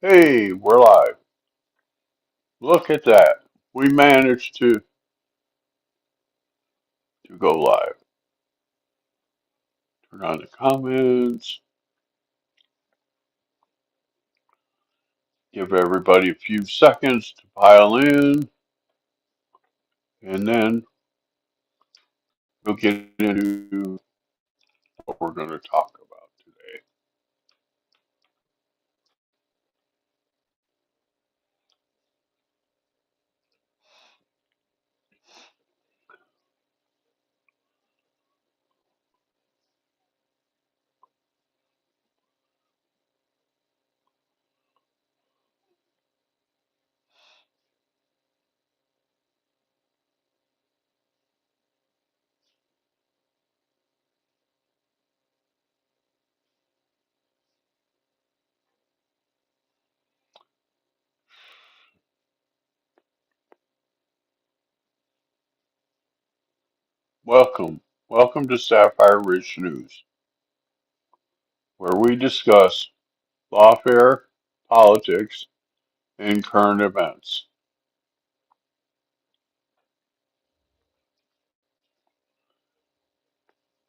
Hey, we're live. Look at that. We managed to go live. Turn on the comments. Give everybody a few seconds to pile in, and then we'll get into what we're going to talk about today. Welcome. Welcome to Sapphire Ridge News, where we discuss lawfare, politics, and current events.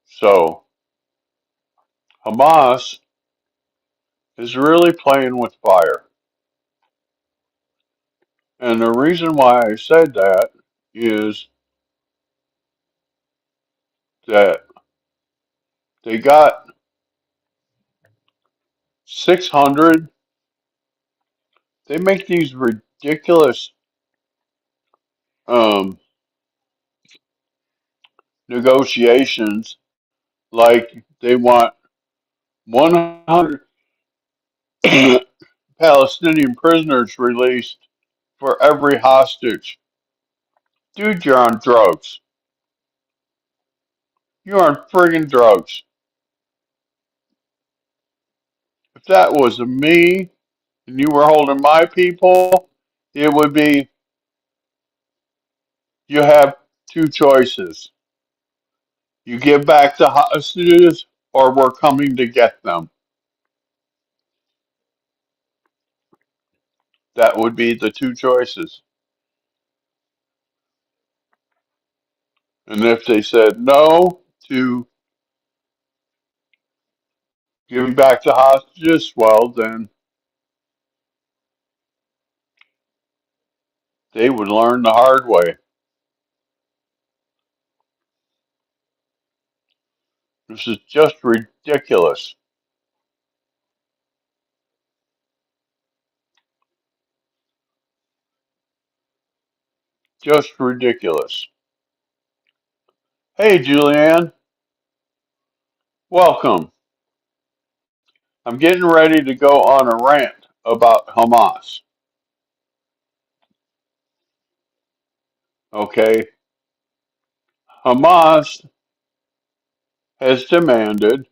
So, Hamas is really playing with fire. And the reason why I said that is that they got 600. They make these ridiculous um, negotiations, like they want 100 Palestinian prisoners released for every hostage. Dude, you're on drugs. You're on friggin' drugs. If that was me and you were holding my people, it would be you have two choices. You give back the hostages, or we're coming to get them. That would be the two choices. And if they said no to giving back the hostages, well, then they would learn the hard way. This is just ridiculous. Just ridiculous. Hey, Julianne, welcome. I'm getting ready to go on a rant about Hamas. Okay? Hamas has demanded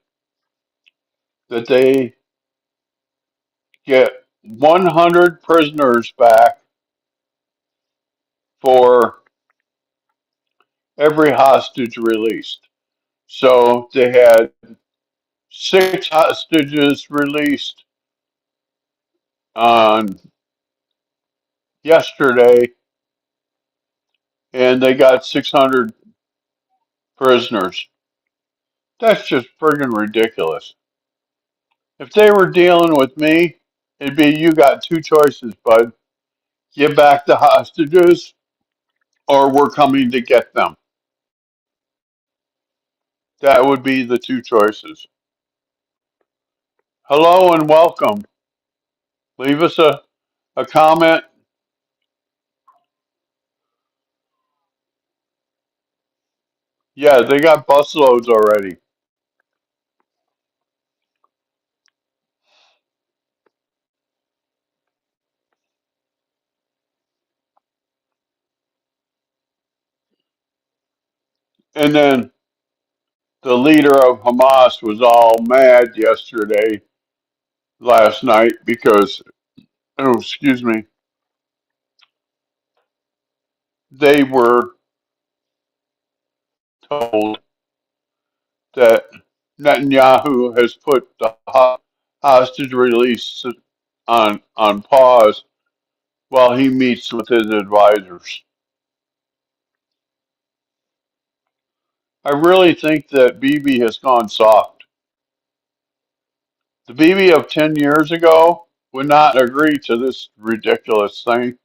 that they get 100 prisoners back for every hostage released. So they had 6 hostages released on yesterday, and they got 600 prisoners. That's just friggin' ridiculous. If they were dealing with me, it'd be you got two choices, bud. Give back the hostages, or we're coming to get them. That would be the two choices. Hello and welcome. Leave us a comment. Yeah, they got busloads already. And then the leader of Hamas was all mad yesterday, last night, because, oh, excuse me, they were told that Netanyahu has put the hostage release on pause while he meets with his advisors. I really think that Bibi has gone soft. The Bibi of 10 years ago would not agree to this ridiculous thing.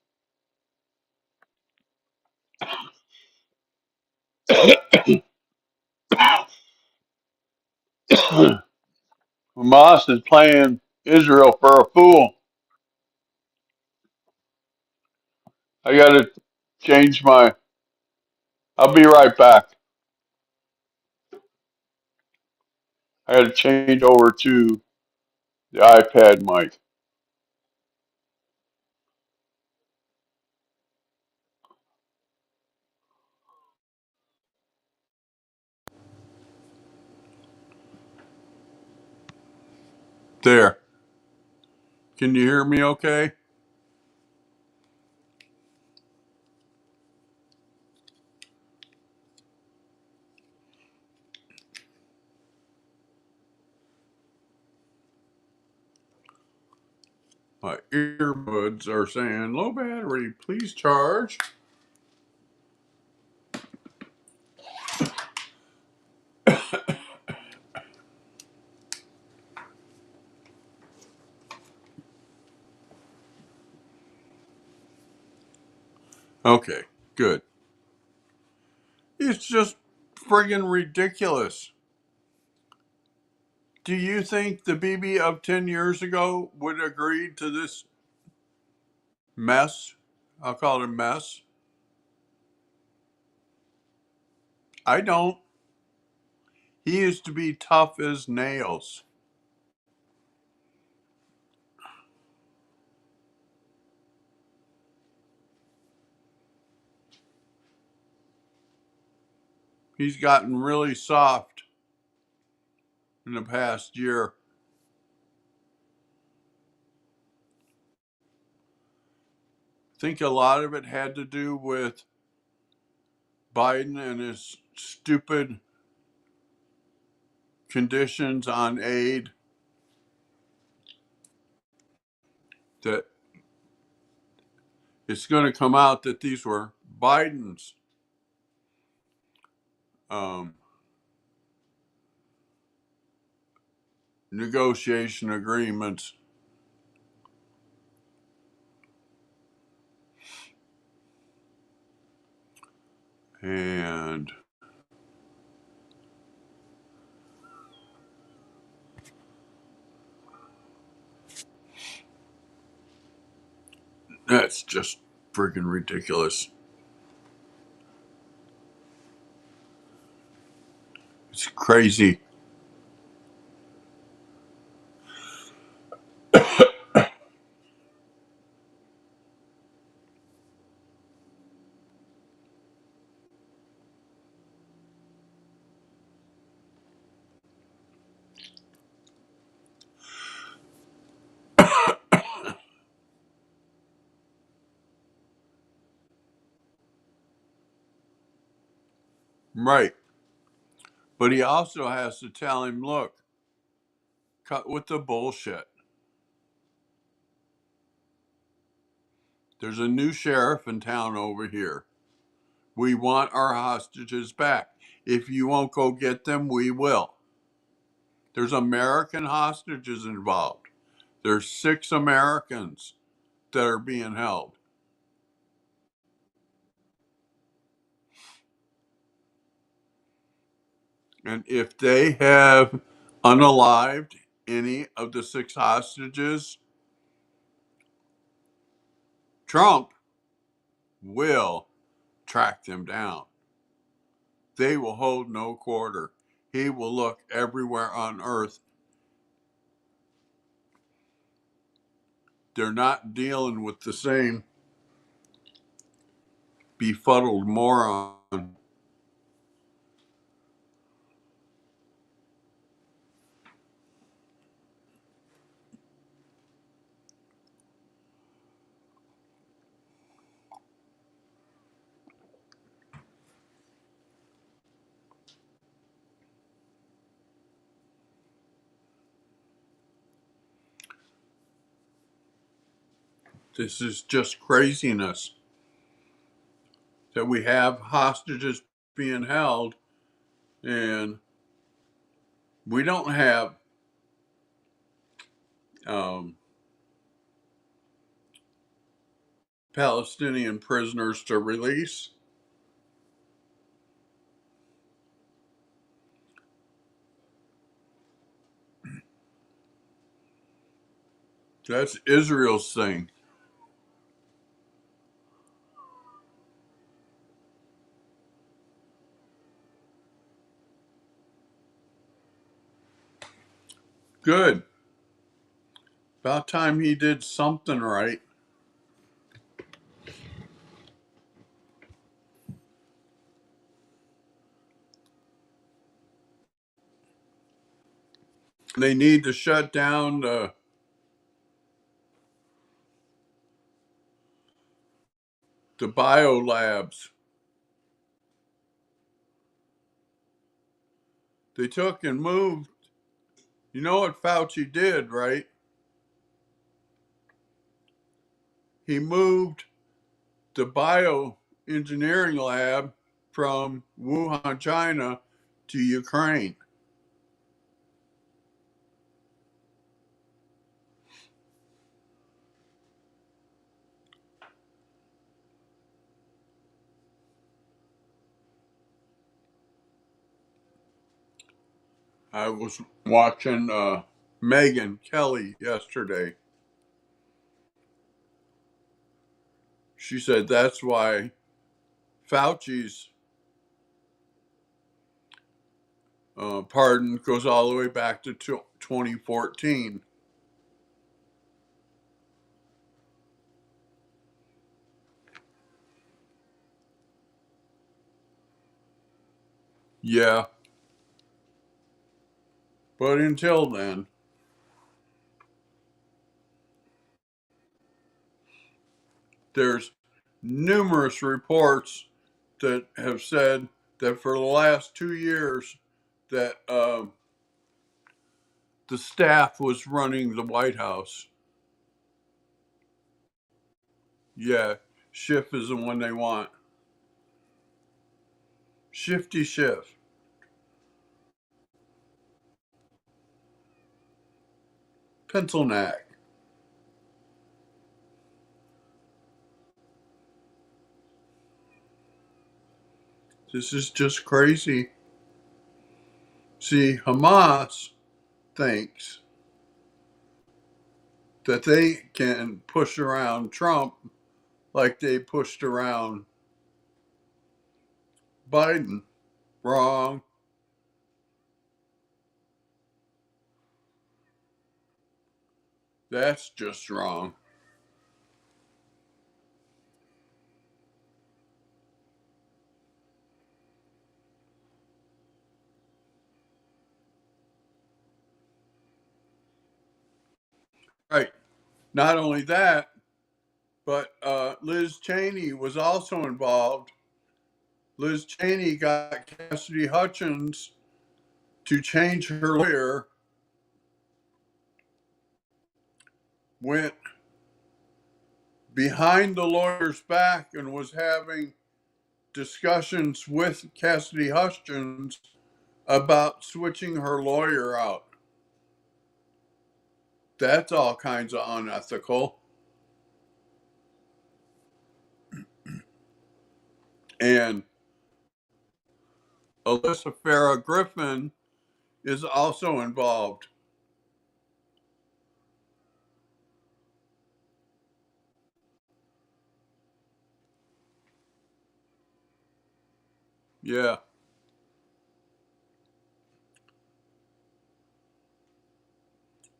Hamas is playing Israel for a fool. I gotta change my. I'll be right back. I gotta change over to the iPad mic. There. Can you hear me okay? My earbuds are saying low battery, please charge. Okay, good. It's just friggin' ridiculous. Do you think the BB of 10 years ago would agree to this mess? I'll call it a mess. I don't. He used to be tough as nails. He's gotten really soft in the past year. I think a lot of it had to do with Biden and his stupid conditions on aid that it's going to come out that these were Biden's um, negotiation agreements. And that's just freaking ridiculous. It's crazy. Right. But he also has to tell him, look, cut with the bullshit. There's a new sheriff in town over here. We want our hostages back. If you won't go get them, we will. There's American hostages involved. There's 6 Americans that are being held. And if they have unalived any of the 6 hostages, Trump will track them down. They will hold no quarter. He will look everywhere on earth. They're not dealing with the same befuddled moron. This is just craziness that we have hostages being held and we don't have um, Palestinian prisoners to release. That's Israel's thing. Good. About time he did something right. They need to shut down the bio labs. They took and moved. You know what Fauci did, right? He moved the bioengineering lab from Wuhan, China to Ukraine. I was watching Megyn Kelly yesterday. She said that's why Fauci's pardon goes all the way back to 2014. Yeah, but until then, there's numerous reports that have said that for the last 2 years that the staff was running the White House. Yeah, Schiff is the one they want. Shifty Schiff. Pencil neck. This is just crazy. See, Hamas thinks that they can push around Trump like they pushed around Biden. Wrong. That's just wrong. Right. Not only that, but Liz Cheney was also involved. Liz Cheney got Cassidy Hutchins to change her lawyer, went behind the lawyer's back and was having discussions with Cassidy Hutchins about switching her lawyer out. That's all kinds of unethical. And Alyssa Farah Griffin is also involved. Yeah.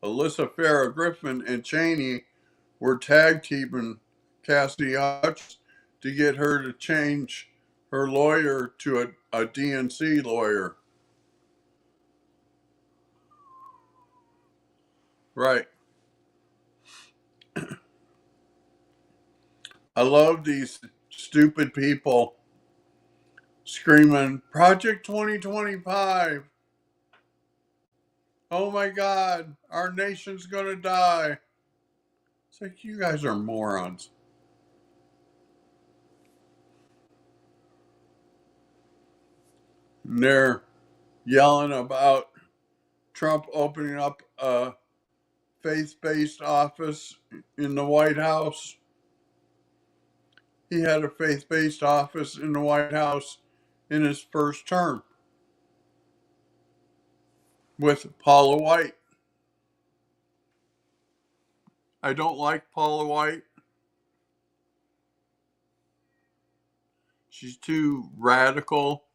Alyssa Farah Griffin and Cheney were tag teaming Cassidy Hutchins to get her to change her lawyer to a DNC lawyer. Right. I love these stupid people screaming, Project 2025. Oh my God, our nation's going to die. It's like, you guys are morons. And they're yelling about Trump opening up a faith-based office in the White House. He had a faith-based office in the White House in his first term with Paula White. I don't like Paula White. She's too radical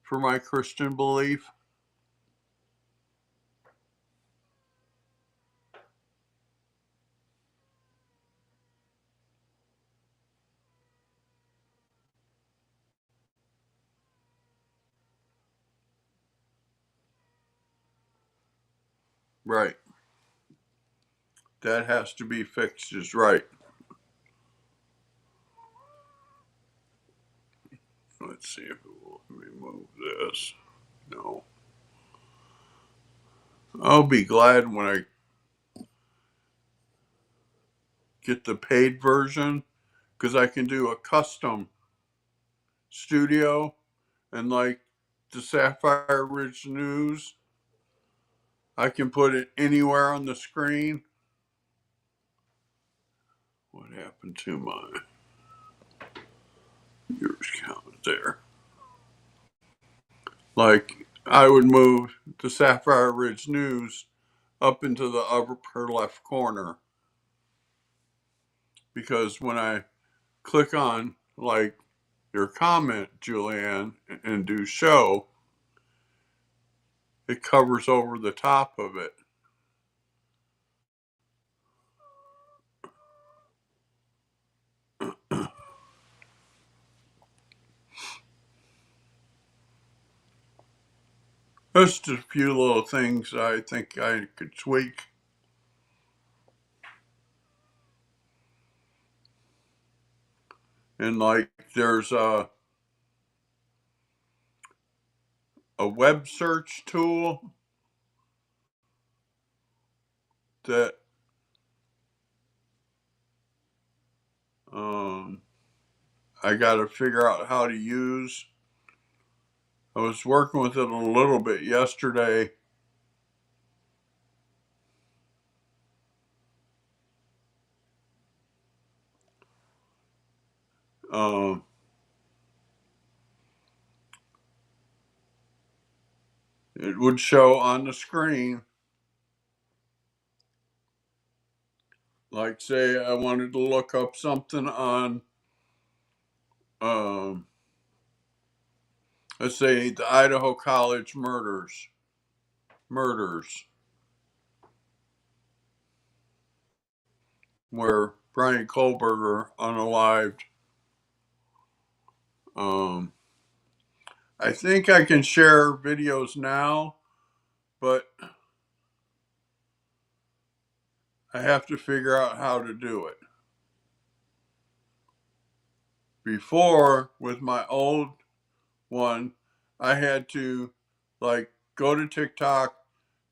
for my Christian belief. Right. That has to be fixed, is right. Let's see if it will remove this. No. I'll be glad when I get the paid version because I can do a custom studio and like the Sapphire Ridge News, I can put it anywhere on the screen. What happened to my viewers count there? Like I would move the Sapphire Ridge News up into the upper left corner because when I click on like your comment, Julianne, and do show, it covers over the top of it. There's just a few little things I think I could tweak. And like there's a web search tool that I got to figure out how to use. I was working with it a little bit yesterday. Um, it would show on the screen, like say I wanted to look up something on, um, let's say the Idaho College murders, where Brian Kohlberger unalived. Um, I think I can share videos now, but I have to figure out how to do it. Before, with my old one, I had to like go to TikTok,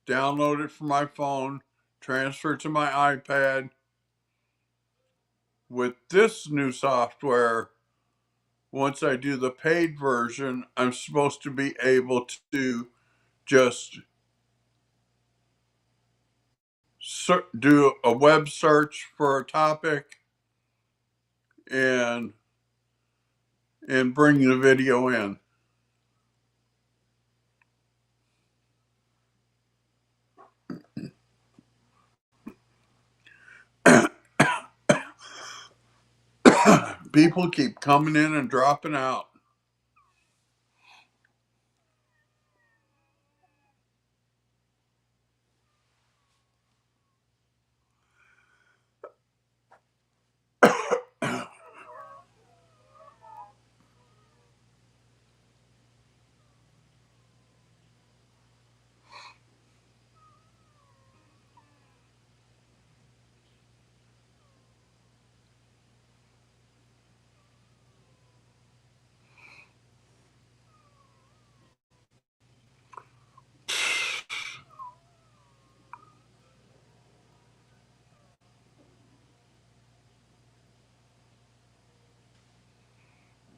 download it from my phone, transfer it to my iPad. With this new software, once I do the paid version, I'm supposed to be able to just do a web search for a topic and bring the video in. People keep coming in and dropping out.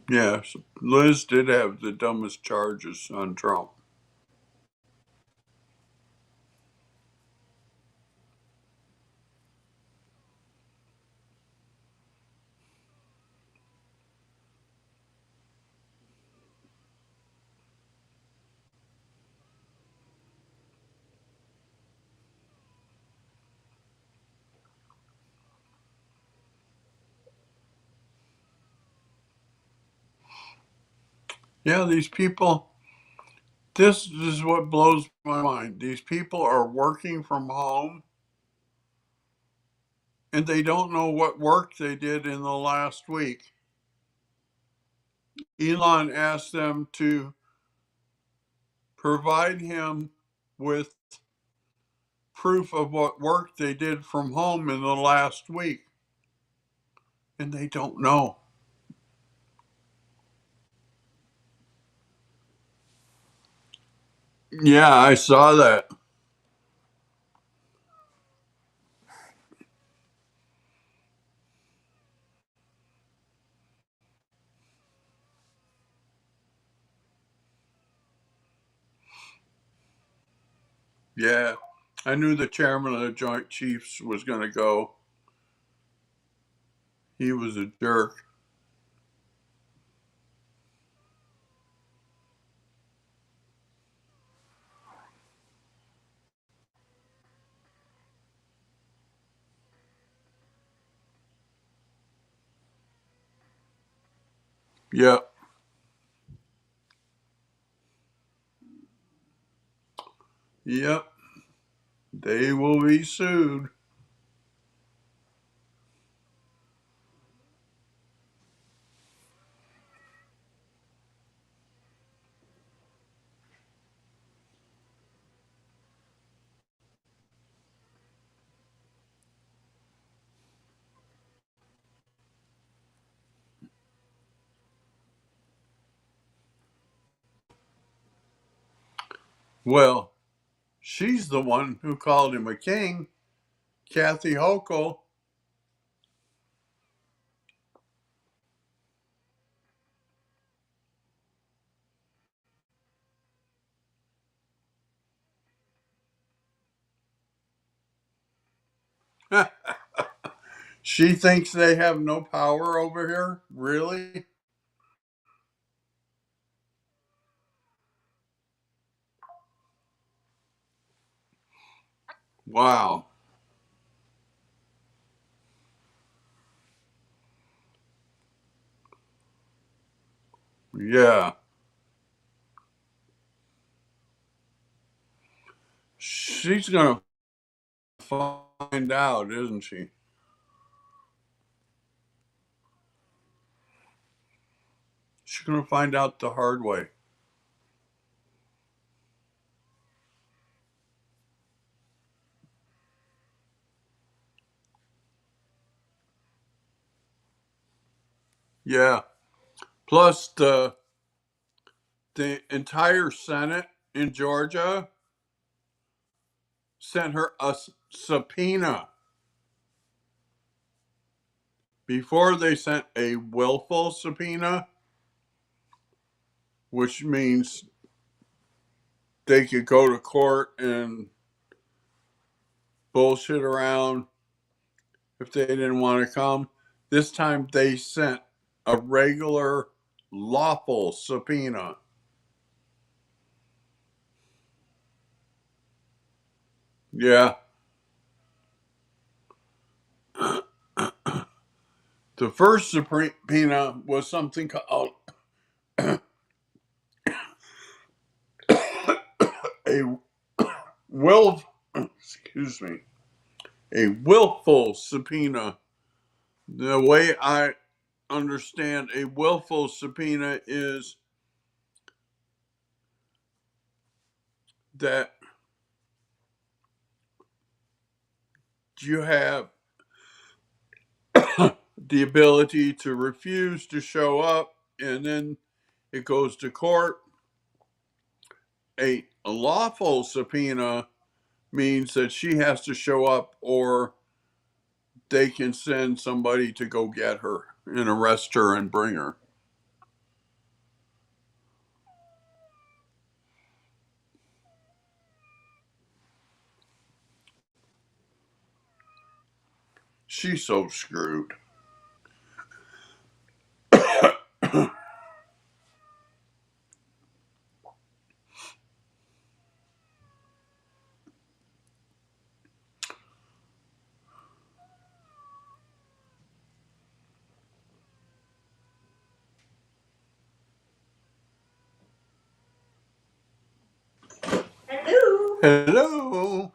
Yes, Liz did have the dumbest charges on Trump. Yeah, these people, this is what blows my mind. These people are working from home and they don't know what work they did in the last week. Elon asked them to provide him with proof of what work they did from home in the last week, and they don't know. Yeah, I saw that. Yeah, I knew the chairman of the Joint Chiefs was going to go. He was a jerk. Yep, yep, they will be sued. Well, she's the one who called him a king, Kathy Hochul. She thinks they have no power over here? Really? Wow. Yeah. She's going to find out, isn't she? She's going to find out the hard way. Yeah. Plus, the entire Senate in Georgia sent her a subpoena before they sent a willful subpoena, which means they could go to court and bullshit around if they didn't want to come. This time they sent a regular lawful subpoena. Yeah. The first subpoena was something called a will, excuse me, a willful subpoena. The way I understand a willful subpoena is that you have the ability to refuse to show up and then it goes to court. A lawful subpoena means that she has to show up or they can send somebody to go get her and arrest her and bring her. She's so screwed. Hello. Hello.